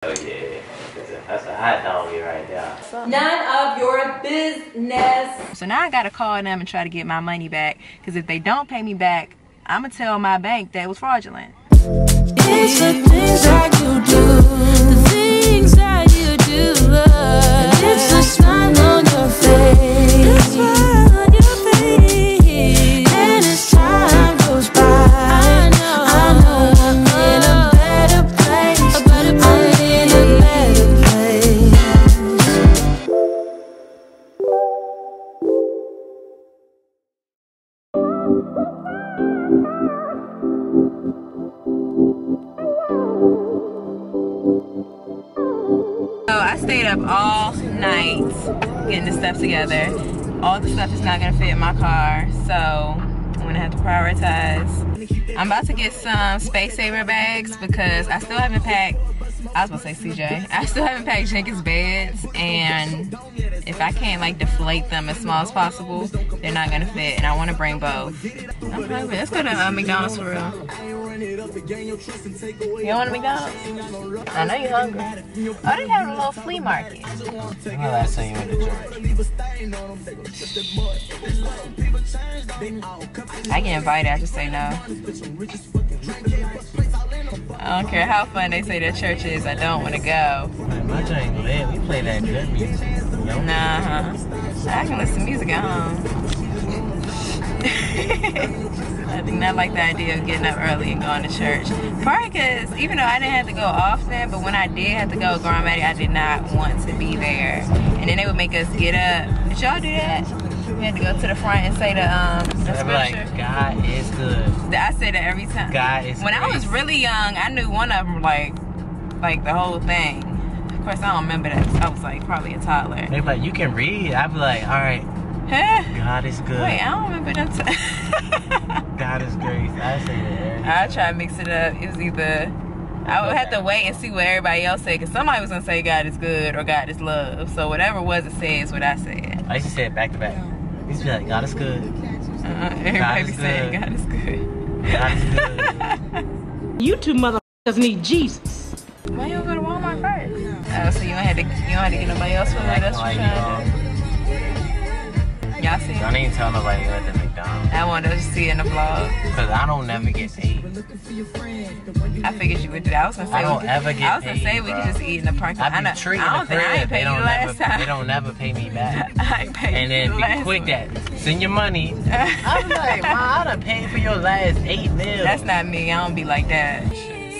Oh yeah, that's a hot dog right there. None of your business. So now I gotta call them and try to get my money back. Because if they don't pay me back, I'm gonna tell my bank that it was fraudulent. It's the things that you do, the things that you do. It's the smile on your face, the smile on your face. And as time goes by, I know I'm in a better place. I'm in a better place. So I stayed up all night getting this stuff together. All the stuff is not gonna fit in my car, so I'm gonna have to prioritize. I'm about to get some space saver bags because I still haven't packed, I was gonna say CJ, I still haven't packed Jenkins beds, and if I can't like deflate them as small as possible, they're not gonna fit, and I wanna bring both. I'm hungry. Let's go to McDonald's for real. You don't want a McDonald's? I know you're hungry. Oh, they have a little flea market. When last time you went to church? I get invited, I just say no. I don't care how fun they say their church is, I don't want to go. My joint lit. We play that good music. Nah, I can listen to music at home. I do not like the idea of getting up early and going to church. Probably because even though I didn't have to go often, but when I did have to go with Grandma, I did not want to be there. And then they would make us get up. Did y'all do that? We had to go to the front and say the scripture. Like, God is good. I say that every time. God is When I was really young, I knew one of them like the whole thing. Of course, I don't remember that. I was like probably a toddler. They be like, you can read. I'd be like, all right. Huh? God is good. Wait, I don't remember them. God is great. I say that. I try to mix it up. It was either I would have to wait and see what everybody else said, because somebody was gonna say God is good or God is love. So whatever it was, it says what I said. I used to say it back to back. I used to be like, God is good. Everybody be saying God is good. God is good. You two motherfuckers need Jesus. Why you don't go to Walmart first? Oh, so you don't have to get nobody else for that? That's what you're trying to do. Y'all see it? Don't even tell nobody at the McDonald's. I want to see it in the vlog. Because I don't never get paid. I figured you would do that. I was gonna say I don't ever get paid. I was gonna say we could just eat in the parking lot. I be treating the crib. They don't never pay me back. I ain't paid and then be quick that send your money. I'm like, Ma, I done paid for your last 8 meals. That's not me. I don't be like that.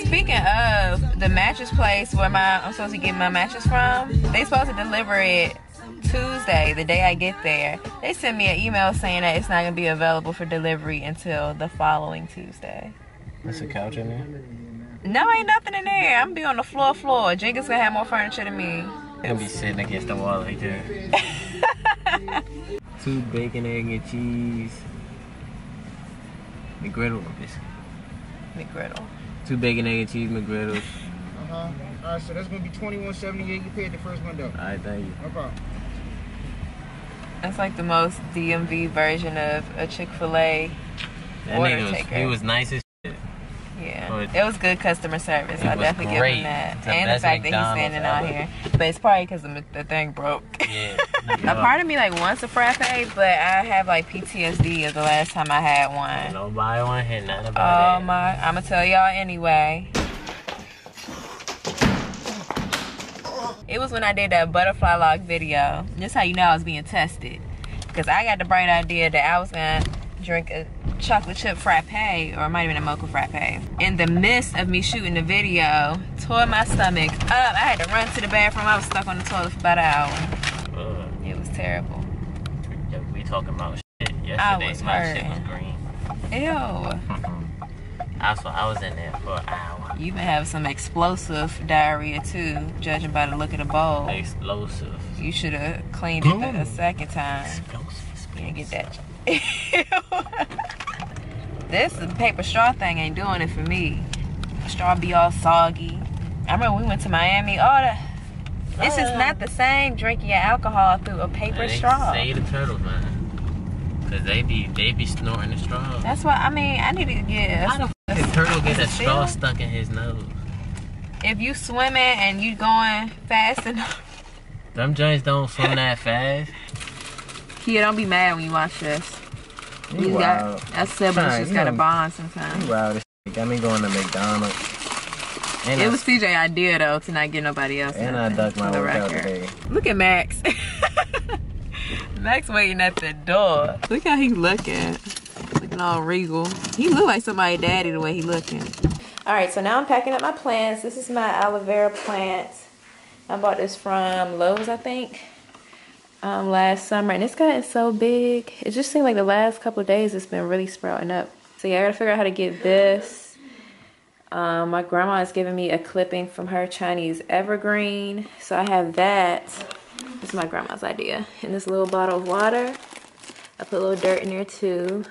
Speaking of the mattress place where I'm supposed to get my mattress from, they supposed to deliver it Tuesday, the day I get there. They sent me an email saying that it's not gonna be available for delivery until the following Tuesday. There's a couch in there? No, ain't nothing in there. I'm gonna be on the floor. Jenkins gonna have more furniture than me. He'll be sitting against the wall right there. 2 bacon, egg, and cheese. McGriddle. McGriddle. 2 bacon, egg, and cheese McGriddles. Alright, so that's gonna be $21.78. You paid the first one though. Alright, thank you. No problem. That's like the most DMV version of a Chick-fil-A order taker. He was nice as shit. Yeah, it was good customer service. I definitely give him that. The and the fact McDonald's that he's standing out here. But it's probably because the thing broke. Yeah. A part of me like wants a frappe, but I have like PTSD of the last time I had one. Nobody want to hear nothing about Oh my, I'm gonna tell y'all anyway. It was when I did that butterfly log video. This how you know I was being tested. Because I got the bright idea that I was gonna drink a chocolate chip frappe, or it might have been a mocha frappe. In the midst of me shooting the video, tore my stomach up. I had to run to the bathroom. I was stuck on the toilet for about an hour. It was terrible. We talking about shit. I Yesterday, was my hurting. shit was green. Ew. I was in there for an hour. You even have some explosive diarrhea too, judging by the look of the bowl. Explosive. You should have cleaned it a second time. Can't get that. This paper straw thing ain't doing it for me. Straw be all soggy. I remember we went to Miami. This is not the same drinking your alcohol through a paper straw. Say the turtles, man. Cause they be snorting the straw. That's why I need to get. How the f*** did turtle get a straw stuck in his nose? if you swimming and you going fast enough. Them joints don't swim that fast. Kid, don't be mad when you watch this. You wild. Us siblings just gotta bond sometimes. You wild as shit. Got me going to McDonald's. And It was CJ's idea though to not get nobody else. And I ducked my workout today. Look at Max. Max waiting at the door. Look how he looking. Looking all regal. He look like somebody's daddy the way he looking. All right, so now I'm packing up my plants. This is my aloe vera plant. I bought this from Lowe's, I think, last summer, and it's gotten so big. It just seemed like the last couple of days it's been really sprouting up. So yeah, I gotta figure out how to get this. My grandma is giving me a clipping from her Chinese evergreen, so I have that. This is my grandma's idea. In this little bottle of water, I put a little dirt in there too,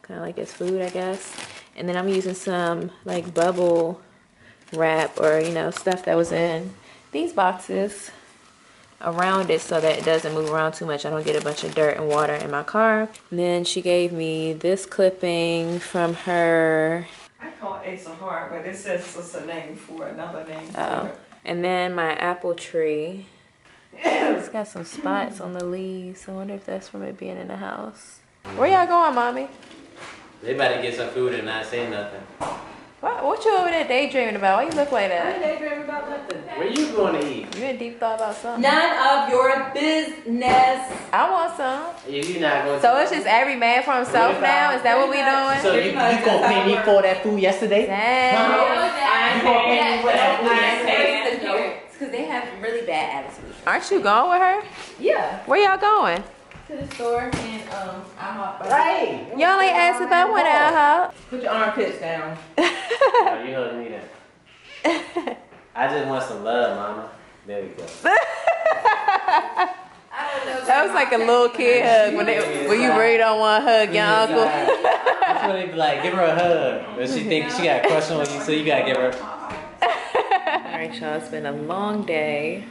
kind of like it's food, I guess. And then I'm using some like bubble wrap or, you know, stuff that was in these boxes around it so that it doesn't move around too much. I don't get a bunch of dirt and water in my car. And then she gave me this clipping from her. I call it Ace of Heart, but it says it's a name for another name for it. And then my apple tree. It's got some spots on the leaves. I wonder if that's from it being in the house. Where y'all going, mommy? They about to get some food and not say nothing. What you over there daydreaming about? Why you look like that? I ain't daydreaming about nothing. Where you going to eat? You in deep thought about something? None of your business. I want some. You not going to. So it's just every man for himself now? Is that what we doing? So you gonna pay me for that food yesterday? Dang. You gonna pay me for that food yesterday? Because they have really bad attitude. Aren't you going with her? Yeah. Where y'all going? To the store and IHOP. Right. Y'all ain't asked if I went out. Put your armpits down. Oh, you heard me then. I just want some love, mama. There we go. That was like a little kid hug when you really don't want to hug your uncle. That's what they be like, give her a hug. But she thinks she got a crush on you, so you gotta give her. Alright, y'all, it's been a long day.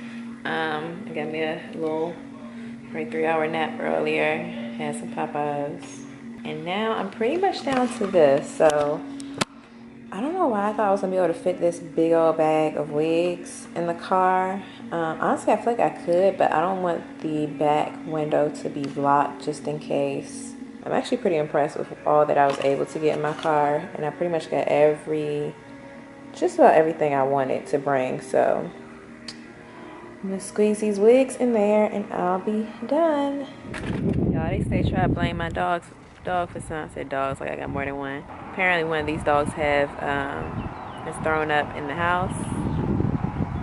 I got me a little 3-hour nap earlier, had some Popeyes, and now I'm pretty much down to this. So I don't know why I thought I was gonna be able to fit this big old bag of wigs in the car. Honestly, I feel like I could, but I don't want the back window to be blocked just in case. I'm actually pretty impressed with all that I was able to get in my car, and I pretty much got just about everything I wanted to bring. So I'm gonna squeeze these wigs in there and I'll be done. Y'all, they say try to blame my dog for something. I said dogs like I got more than one. Apparently one of these dogs is thrown up in the house.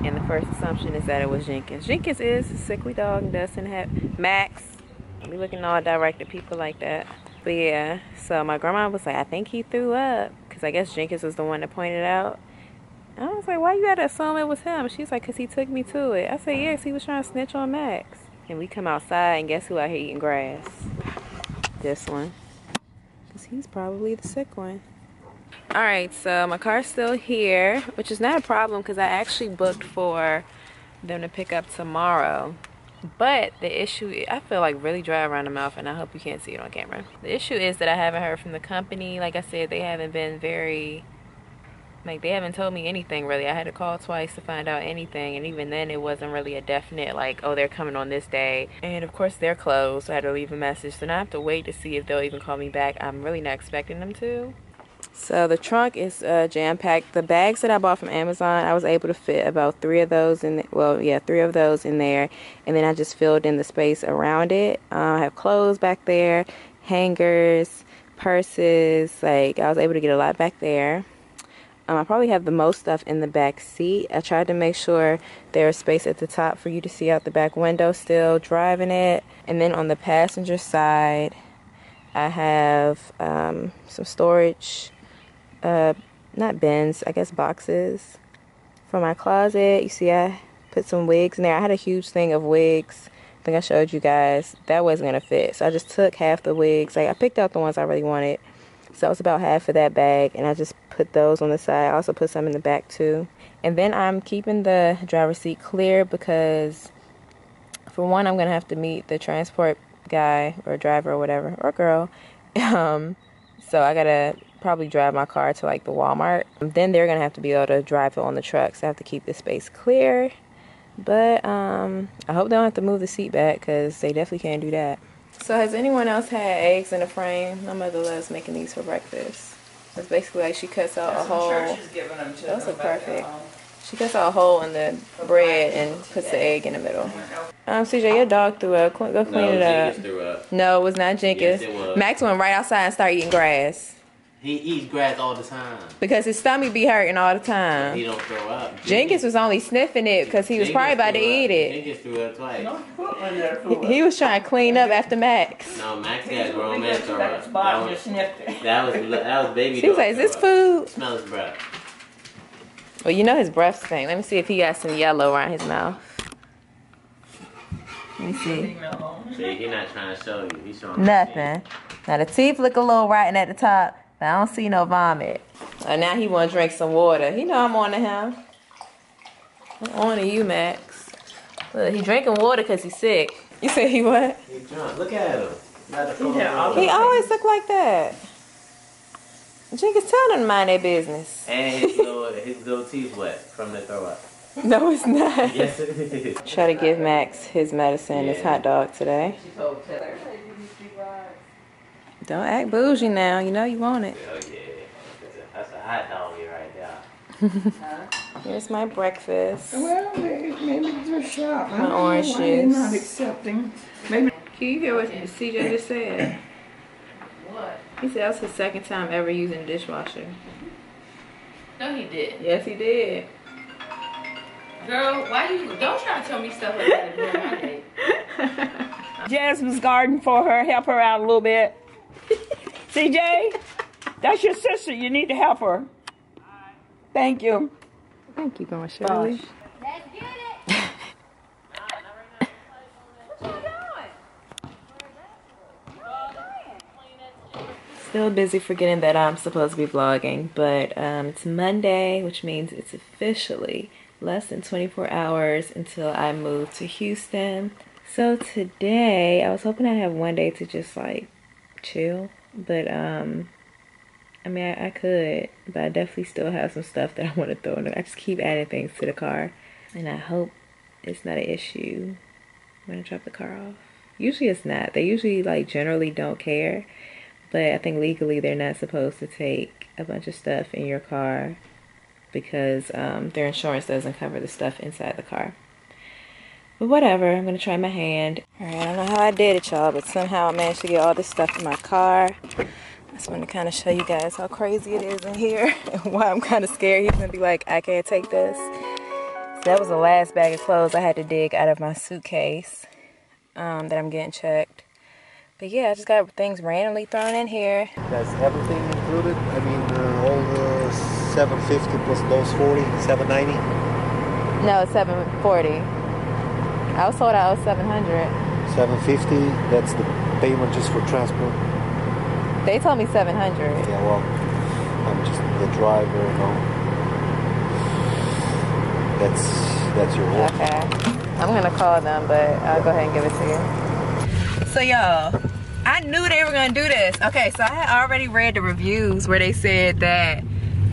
And the first assumption is that it was Jenkins. Jenkins is a sickly dog and doesn't have Max. We looking all direct at people like that. But yeah, so my grandma was like, I think he threw up. Because I guess Jenkins was the one that pointed out. I was like, why you gotta assume it was him? She's like, because he took me to it. I said, yes, he was trying to snitch on Max. And we come outside, and guess who out here eating grass? This one. Because he's probably the sick one. Alright, so my car's still here, which is not a problem because I actually booked for them to pick up tomorrow. But the issue, I feel like really dry around the mouth, and I hope you can't see it on camera. The issue is that I haven't heard from the company. Like I said, they haven't been very... Like, they haven't told me anything, really. I had to call twice to find out anything, and even then, it wasn't really a definite, like, oh, they're coming on this day. And, of course, they're closed, so I had to leave a message. So now I have to wait to see if they'll even call me back. I'm really not expecting them to. So, the trunk is jam-packed. The bags that I bought from Amazon, I was able to fit about 3 of those in, 3 of those in there. And then I just filled in the space around it. I have clothes back there, hangers, purses. Like, I was able to get a lot back there. I probably have the most stuff in the back seat. I tried to make sure there's space at the top for you to see out the back window still driving it. And then on the passenger side, I have some storage, not bins, I guess boxes for my closet. You see I put some wigs in there. I had a huge thing of wigs. I think I showed you guys. That wasn't going to fit. So I just took half the wigs. Like, I picked out the ones I really wanted. So that was about half of that bag, and I just put those on the side. I also put some in the back too. And then I'm keeping the driver's seat clear because, for one, I'm going to have to meet the transport guy or driver or whatever, or girl. So I got to probably drive my car to like the Walmart. Then they're gonna have to be able to drive it on the truck, so I have to keep the space clear. But I hope they don't have to move the seat back, because they definitely can't do that. So has anyone else had eggs in the frame? My mother loves making these for breakfast. It's basically like she cuts out a hole. Those look perfect. She cuts out a hole in the bread and puts the egg in the middle. CJ, your dog threw up. Go clean it up. Jenkins threw up. No, it was not Jenkins. Yes, it was. Max went right outside and started eating grass. He eats grass all the time. Because his stomach be hurting all the time. He don't throw up. Jenkins was only sniffing it because he was probably about to eat it. Jenkins threw up twice. He was trying to clean up after Max. No, Max got grown man throw up. That was baby. She was like, is this food? Smell his breath. Well, you know his breath stink. Let me see if he got some yellow around his mouth. Let me see. See, he's not trying to show you. He's showing Nothing. Now the teeth look a little rotten at the top, but I don't see no vomit. Now he want to drink some water. He know I'm on to him. I'm on to you, Max. Look, he drinking water because he's sick. You said he what? He's drunk. Look at him. He always look like that. Jenkins, tell them to mind their business. And his little teeth wet from the throw up. No, it's not. Yes, it is. Try to give Max his medicine, his hot dog today. Don't act bougie now. You know you want it. Oh, yeah. That's a hot dog right there. Here's my breakfast. Well, maybe it's a shop. My orange juice. They're not accepting. Maybe. Can you hear what CJ just said? What? He said that was his second time ever using a dishwasher. No, he did. Yes, he did. Girl, why you don't try to tell me stuff like that during my day. Jasmine's garden for her. Help her out a little bit. CJ, that's your sister. You need to help her. Thank you. Thank you, Grandma Shirley. Let's get it. Still busy forgetting that I'm supposed to be vlogging, but it's Monday, which means it's officially less than 24 hours until I move to Houston. So today, I was hoping I'd have one day to just like chill, but I mean, I could, but I definitely still have some stuff that I want to throw in. I just keep adding things to the car, and I hope it's not an issue when I drop the car off. Usually it's not. They usually like generally don't care, but I think legally they're not supposed to take a bunch of stuff in your car because their insurance doesn't cover the stuff inside the car. But whatever, I'm gonna try my hand. Alright, I don't know how I did it, y'all, but somehow I managed to get all this stuff in my car. I just want to kind of show you guys how crazy it is in here and why I'm kind of scared. He's gonna be like, I can't take this. So that was the last bag of clothes I had to dig out of my suitcase that I'm getting checked. But yeah, I just got things randomly thrown in here. That's everything included? I mean, all the 750 plus those 40, 790? No, it's 740. I was told I was 700. 750, that's the payment just for transport? They told me 700. Yeah, well, I'm just the driver, you know. That's your work. Okay. I'm gonna call them, but I'll go ahead and give it to you. So y'all, I knew they were gonna do this. Okay, so I had already read the reviews where they said that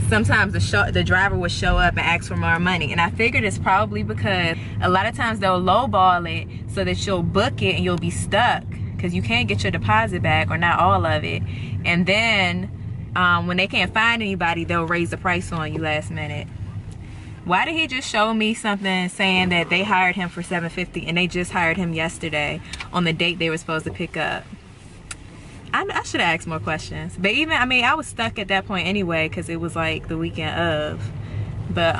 sometimes the driver would show up and ask for more money, and I figured it's probably because a lot of times they'll lowball it so that you'll book it and you'll be stuck because you can't get your deposit back, or not all of it, and then when they can't find anybody, they'll raise the price on you last minute. Why did he just show me something saying that they hired him for $750 and they just hired him yesterday on the date they were supposed to pick up? I should have asked more questions. But even, I mean, I was stuck at that point anyway because it was like the weekend of. But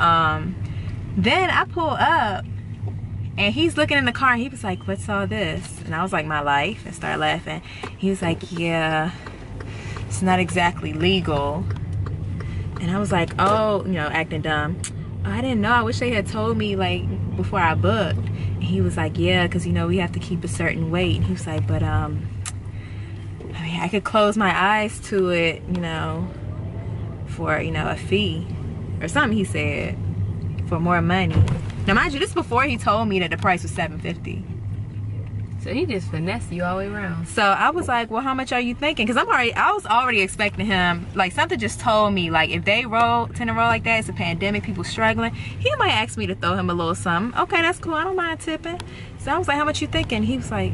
then I pull up and he's looking in the car and he was like, what's all this? And I was like, my life, and started laughing. He was like, yeah, it's not exactly legal. And I was like, oh, you know, acting dumb. I didn't know. I wish they had told me like before I booked. And he was like, yeah, because you know we have to keep a certain weight. And he was like, but I mean, I could close my eyes to it, you know, for, you know, a fee or something. He said for more money. Now mind you, this is before he told me that the price was $750. So he just finessed you all the way around. So I was like, well, how much are you thinking? Because I was already expecting him, like something just told me, like if they tend to roll like that, it's a pandemic, people struggling, he might ask me to throw him a little something. Okay, that's cool, I don't mind tipping. So I was like, how much you thinking? He was like,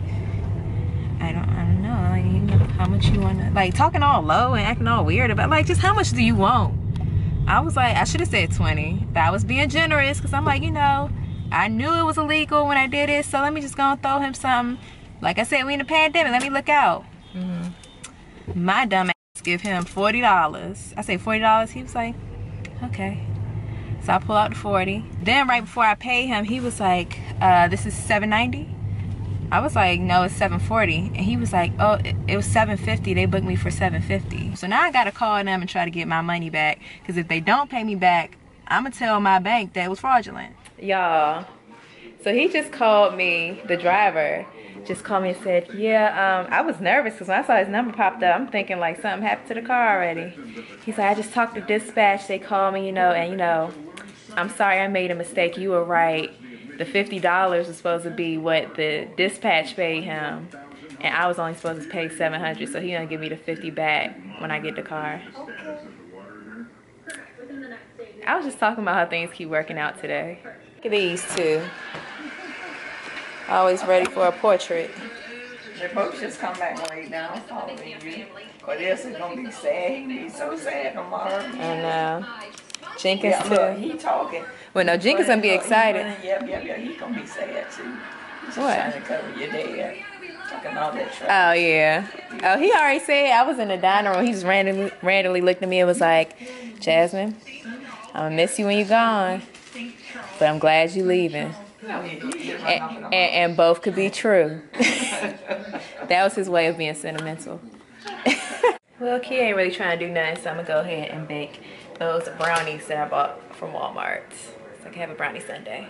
I don't know, like, you know, how much you want to, like talking all low and acting all weird about, like, just how much do you want? I was like, I should have said 20, but I was being generous because I'm like, you know, I knew it was illegal when I did it, so let me just go and throw him something. Like I said, we in the pandemic, let me look out. My dumb ass give him $40. I say $40, he was like, okay. So I pull out the 40. Then right before I paid him, he was like, this is $7.90. I was like, no, it's $7.40. And he was like, oh, it was $7.50. They booked me for $7.50. So now I gotta call them and try to get my money back. Because if they don't pay me back, I'm gonna tell my bank that it was fraudulent. Y'all, so he just called me, the driver, just called me and said, yeah, I was nervous because when I saw his number popped up, I'm thinking like something happened to the car already. He's like, I just talked to dispatch. They called me, you know, and you know, I'm sorry I made a mistake. You were right. The $50 was supposed to be what the dispatch paid him, and I was only supposed to pay $700, so he gonna give me the 50 back when I get the car. I was just talking about how things keep working out today. Look at these two. Always ready for a portrait. They both just come back and lay down following you. But this is gonna be sad. He be so sad tomorrow. I know. Jenkins too. Look, he talking. Well, no, Jenkins gonna be excited. Yep. He gonna be sad too. He's What? trying to cover your dad. Talking all that trash. Oh yeah. Oh, he already said. I was in the dining room. He just randomly looked at me and was like, Jasmine, I'm gonna miss you when you're gone, but I'm glad you're leaving. And both could be true. That was his way of being sentimental. Well, Key ain't really trying to do nothing, so I'm gonna go ahead and bake those brownies that I bought from Walmart, so I can have a brownie sundae.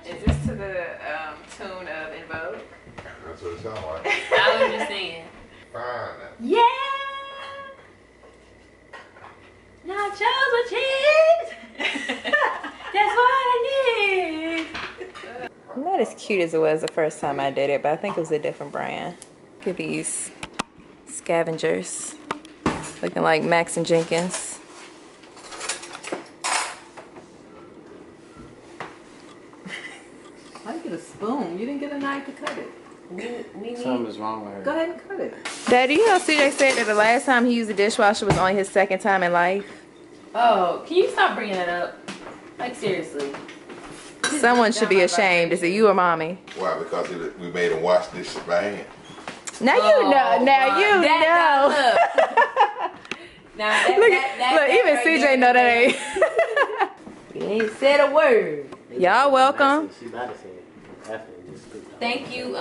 Is this to the tune of In Vogue? That's what it sounds like. I was just saying. Fine. Yeah! Nachos with cheese! That's what I need! Not as cute as it was the first time I did it, but I think it was a different brand. Look at these scavengers. Looking like Max and Jenkins. Why did you get a spoon? You didn't get a knife to cut it. Something's wrong with her. Go ahead and cut it. Daddy, you know CJ said that the last time he used a dishwasher was only his second time in life? Oh, can you stop bringing that up? Like, seriously. Someone should be ashamed. Is it you or mommy? Why? Because we made him wash this by hand. Now you know. Now you know. Now, Look, even CJ know that ain't. You ain't said a word. Y'all welcome. She about to say it. Thank you,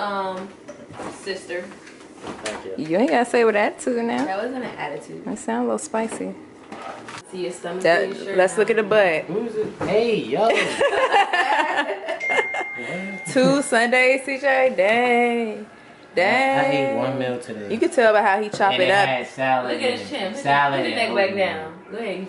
sister. Thank you. You ain't gotta say it with attitude now. That wasn't an attitude. That sound a little spicy. See your stomach. Let's look at the butt. Who's it? Hey, yo. 2 Sundays, CJ. Dang. I ate one meal today. You can tell by how he chop and it up. Had salad. Look at his chin. Salad. Put your neck back down. Go ahead.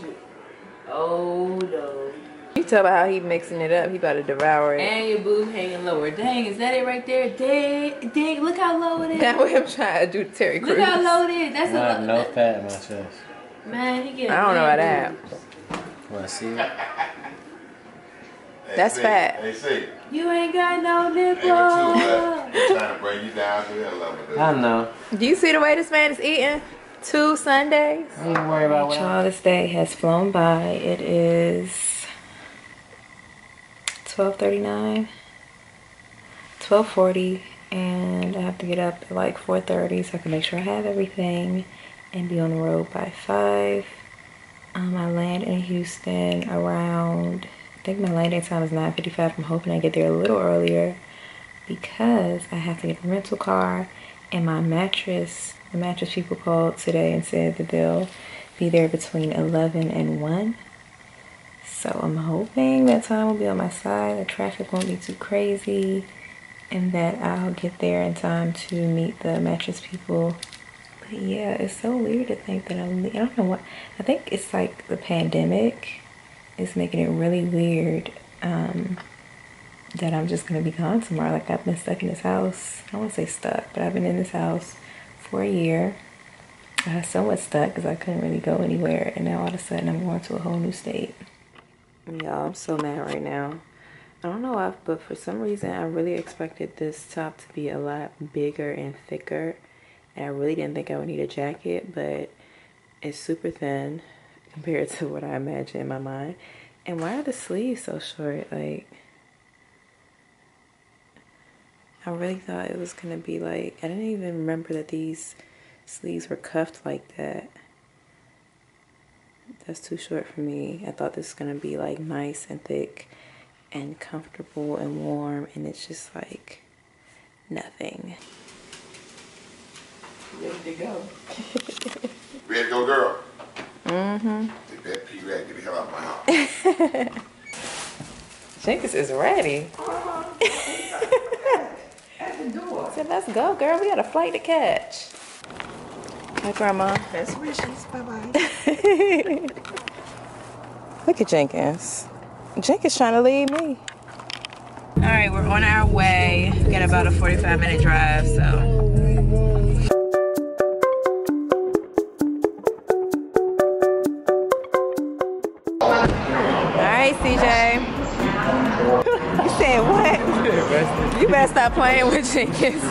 Oh no. You can tell by how he mixing it up. He about to devour it. And your boob hanging lower. Dang, is that it right there? Dang, look how low it is. That's what I'm trying to do to Terry Crews. Look how low it is. That's I have no fat in my chest. Man, he getting. I don't know about that. Want to see it? That's fat. Hey, see. You ain't got no nipple. They're trying to bring you down to that level. I know. Do you see the way this man is eating? 2 Sundays. I ain't worried about what. Child, this day has flown by. It is 12:39, 12:40, and I have to get up at like 4:30 so I can make sure I have everything and be on the road by 5. I land in Houston around, I think my landing time is 9:55. I'm hoping I get there a little earlier because I have to get a rental car, and my mattress, the mattress people called today and said that they'll be there between 11 and 1. So I'm hoping that time will be on my side, the traffic won't be too crazy, and that I'll get there in time to meet the mattress people. But yeah, it's so weird to think that I don't know what, I think it's like the pandemic is making it really weird that I'm just gonna be gone tomorrow. Like, I've been stuck in this house. I don't want to say stuck, but I've been in this house for a year. I was somewhat stuck because I couldn't really go anywhere, and now all of a sudden I'm going to a whole new state. Y'all, I'm so mad right now. I don't know why, but for some reason I really expected this top to be a lot bigger and thicker, and I really didn't think I would need a jacket, but it's super thin compared to what I imagined in my mind. And why are the sleeves so short? Like, I really thought it was gonna be like, I didn't even remember that these sleeves were cuffed like that. That's too short for me. I thought this was gonna be like nice and thick and comfortable and warm, and it's just like nothing. Ready to go. Ready to go, girl? Mm-hmm. Take that P-Rag, get the hell out of my house. Jenkins is ready. I said, let's go, girl. We got a flight to catch. Hi, Grandma. Best wishes. Bye-bye. Look at Jenkins. Jenkins trying to lead me. All right, we're on our way. We got about a 45-minute drive, so. All right, CJ. You said what? You better stop playing with Jenkins.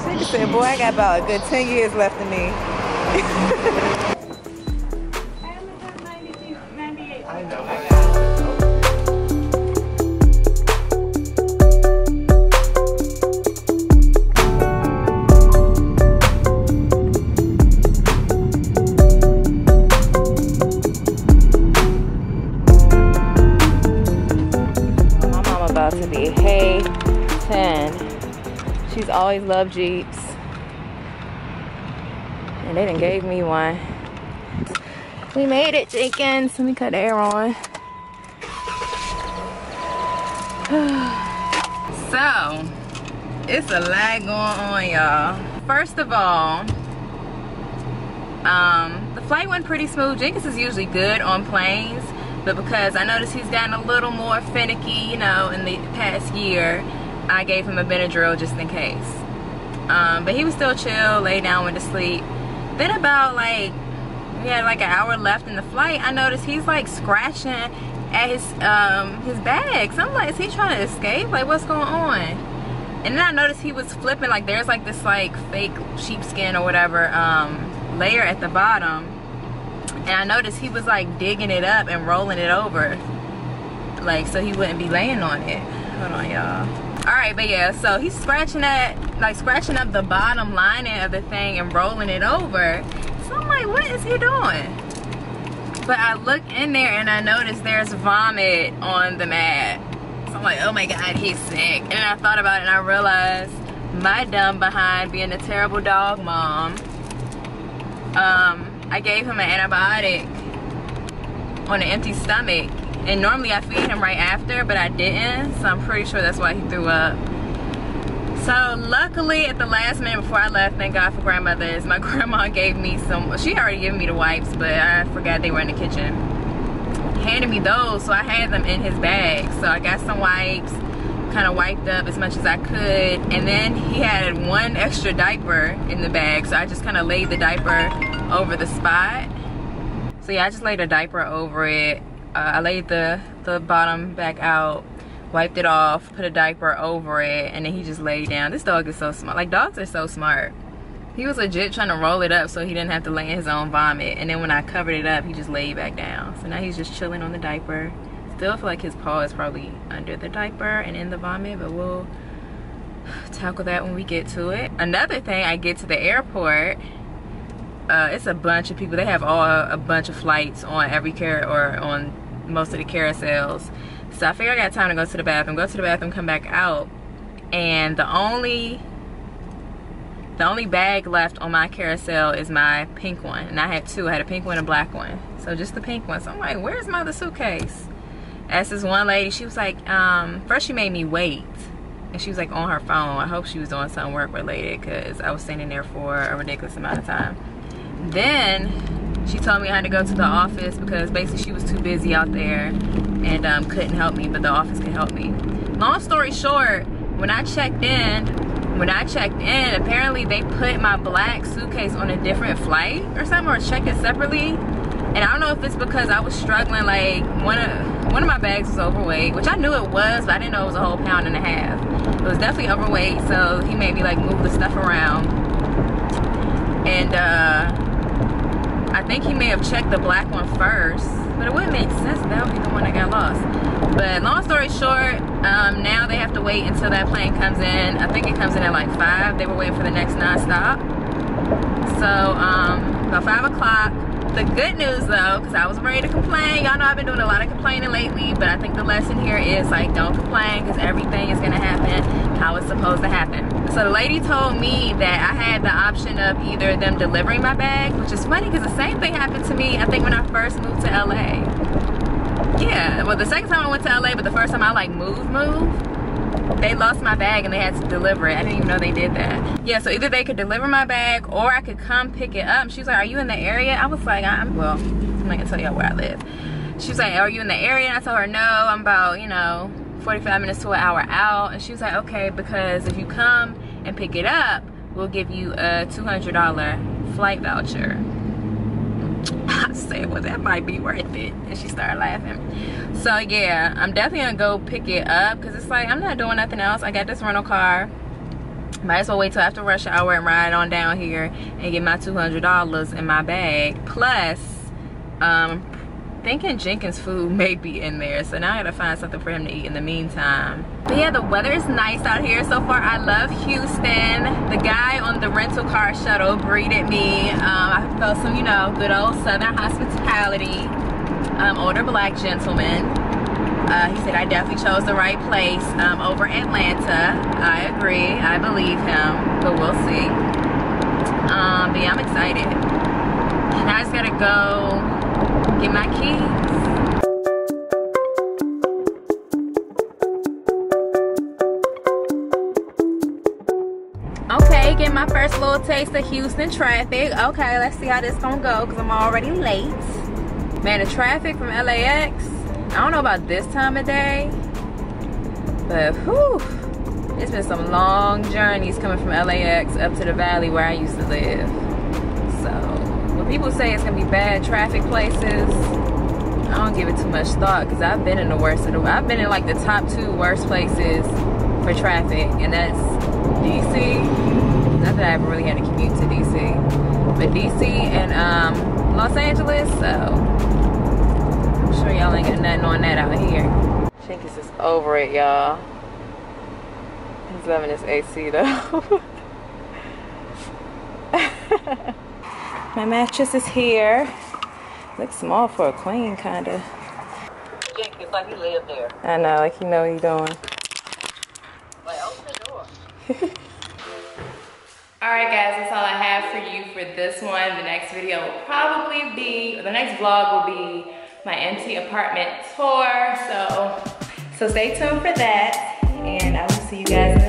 Jenkins said, boy, I got about a good 10 years left in me. To be hey 10. She's always loved Jeeps, and they done gave me one. We made it, Jenkins. Let me cut the air on. So it's a lot going on, y'all. First of all, the flight went pretty smooth. Jenkins is usually good on planes, but because I noticed he's gotten a little more finicky, you know, in the past year, I gave him a Benadryl just in case. But he was still chill, laid down, went to sleep. Then about like, we had like an hour left in the flight, I noticed he's like scratching at his bag. So I'm like, is he trying to escape? Like, what's going on? And then I noticed he was flipping, like there's like this like fake sheepskin or whatever layer at the bottom. And I noticed he was like digging it up and rolling it over, like so he wouldn't be laying on it. Hold on, y'all. All right, but yeah, so he's scratching up the bottom lining of the thing and rolling it over. So I'm like, what is he doing? But I look in there and I noticed there's vomit on the mat. So I'm like, oh my God, he's sick. And I thought about it and I realized my dumb behind, being a terrible dog mom, I gave him an antibiotic on an empty stomach, and normally I feed him right after, but I didn't, so I'm pretty sure that's why he threw up. So luckily at the last minute before I left, thank God for grandmothers, my grandma gave me some, she already given me the wipes, but I forgot they were in the kitchen. Handed me those, so I had them in his bag. So I got some wipes, kind of wiped up as much as I could, and then he had one extra diaper in the bag, so I just kind of laid the diaper over the spot. So yeah, I just laid a diaper over it. I laid the bottom back out, wiped it off, put a diaper over it, and then he just laid down. This dog is so smart. Like, dogs are so smart. He was legit trying to roll it up so he didn't have to lay in his own vomit, and then when I covered it up, he just laid back down. So now he's just chilling on the diaper. His still feel like his paw is probably under the diaper and in the vomit, but we'll tackle that when we get to it. Another thing, I get to the airport, it's a bunch of people. They have a bunch of flights on on most of the carousels. So I figured I got time to go to the bathroom, come back out, and the only bag left on my carousel is my pink one, and I had two. I had a pink one and a black one, so just the pink one. So I'm like, where's my other suitcase? Asked this one lady. She was like, first she made me wait, and she was like on her phone. I hope she was doing something work related, because I was standing there for a ridiculous amount of time. Then she told me I had to go to the office because basically she was too busy out there and couldn't help me, but the office could help me. Long story short, when I checked in, apparently they put my black suitcase on a different flight or something, or checked it separately. And I don't know if it's because I was struggling, like one of my bags was overweight, which I knew it was, but I didn't know it was a whole pound and a half. It was definitely overweight, so he made me like move the stuff around. And I think he may have checked the black one first, but it wouldn't make sense. That would be the one that got lost. But long story short, now they have to wait until that plane comes in. I think it comes in at like 5. They were waiting for the next nonstop. So about 5 o'clock. The good news though, because I was ready to complain. Y'all know I've been doing a lot of complaining lately, but I think the lesson here is like, don't complain, because everything is gonna happen how it's supposed to happen. So the lady told me that I had the option of either them delivering my bag, which is funny because the same thing happened to me, I think, when I first moved to LA. Yeah, well, the second time I went to LA, but the first time I like moved, they lost my bag and they had to deliver it. I didn't even know they did that. Yeah, so either they could deliver my bag or I could come pick it up. She was like, are you in the area? I was like, well, I'm not gonna tell y'all where I live. She was like, are you in the area? And I told her, no, I'm about, 45 minutes to an hour out. And she was like, okay, because if you come and pick it up, we'll give you a $200 flight voucher. I said, well, that might be worth it. And she started laughing. So yeah, I'm definitely gonna go pick it up, because it's like, I'm not doing nothing else. I got this rental car. Might as well wait till after rush hour and ride on down here and get my $200 in my bag. Plus, thinking Jenkins food may be in there, so now I gotta find something for him to eat in the meantime. But yeah, the weather is nice out here so far. I love Houston. The guy on the rental car shuttle greeted me. I felt some, good old Southern hospitality. Older black gentleman. He said I definitely chose the right place over Atlanta. I agree, I believe him, but we'll see. But yeah, I'm excited. And I just gotta go get my keys. Okay, get my first little taste of Houston traffic. Okay, let's see how this gonna go, because I'm already late. Man, the traffic from LAX, I don't know about this time of day, but whew, it's been some long journeys coming from LAX up to the valley where I used to live. So when people say it's gonna be bad traffic places, I don't give it too much thought, because I've been in the worst of I've been in like the top 2 worst places for traffic, and that's DC. Not that I ever really had to commute to DC, but DC and Los Angeles, so I'm sure y'all ain't got nothing on that out here. Jenkins is over it, y'all. He's loving his AC though. My mattress is here. Looks small for a queen, kinda. Jenkins, like he lived there. I know, like you know what he's doing. Like, open the door. Alright guys, that's all I have for you for this one. The next video will probably be, or the next vlog will be my empty apartment tour. So stay tuned for that, and I will see you guys